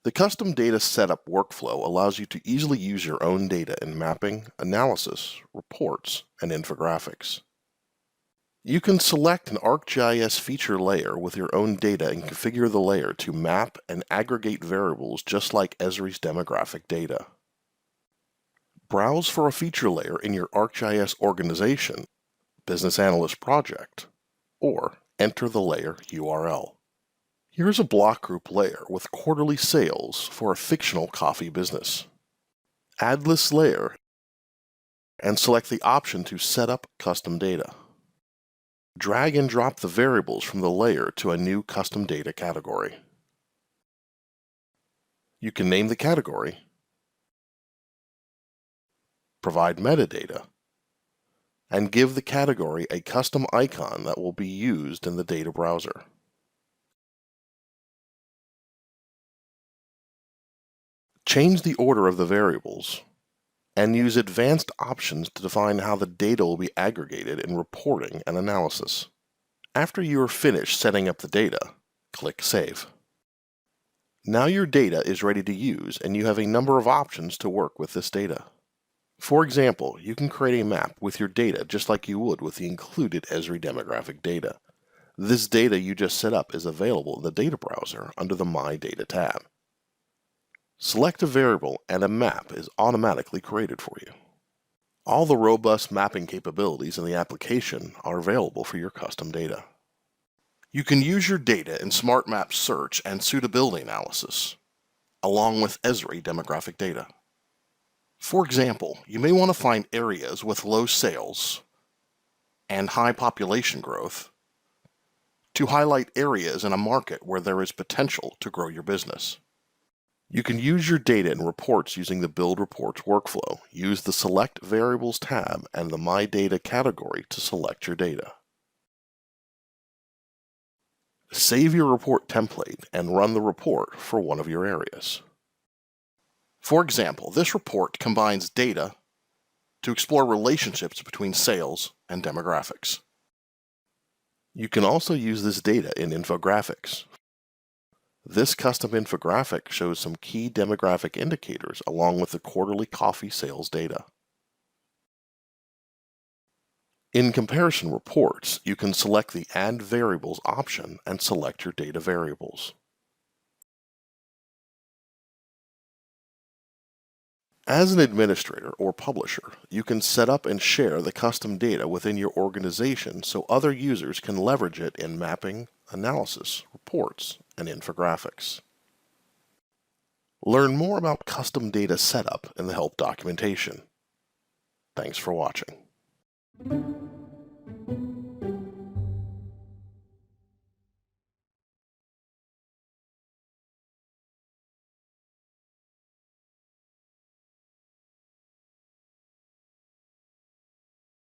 The custom data setup workflow allows you to easily use your own data in mapping, analysis, reports, and infographics. You can select an ArcGIS feature layer with your own data and configure the layer to map and aggregate variables just like Esri's demographic data. Browse for a feature layer in your ArcGIS organization, Business Analyst project, or enter the layer URL. Here's a block group layer with quarterly sales for a fictional coffee business. Add this layer and select the option to set up custom data. Drag and drop the variables from the layer to a new custom data category. You can name the category, provide metadata, and give the category a custom icon that will be used in the data browser. Change the order of the variables and use advanced options to define how the data will be aggregated in reporting and analysis. After you are finished setting up the data, click Save. Now your data is ready to use and you have a number of options to work with this data. For example, you can create a map with your data just like you would with the included Esri demographic data. This data you just set up is available in the data browser under the My Data tab. Select a variable and a map is automatically created for you. All the robust mapping capabilities in the application are available for your custom data. You can use your data in Smart Map search and suitability analysis, along with Esri demographic data. For example, you may want to find areas with low sales and high population growth to highlight areas in a market where there is potential to grow your business. You can use your data in reports using the Build Reports workflow. Use the Select Variables tab and the My Data category to select your data. Save your report template and run the report for one of your areas. For example, this report combines data to explore relationships between sales and demographics. You can also use this data in infographics. This custom infographic shows some key demographic indicators along with the quarterly coffee sales data. In comparison reports, you can select the Add Variables option and select your data variables. As an administrator or publisher, you can set up and share the custom data within your organization so other users can leverage it in mapping, analysis, reports, and infographics. Learn more about custom data setup in the help documentation. Thanks for watching.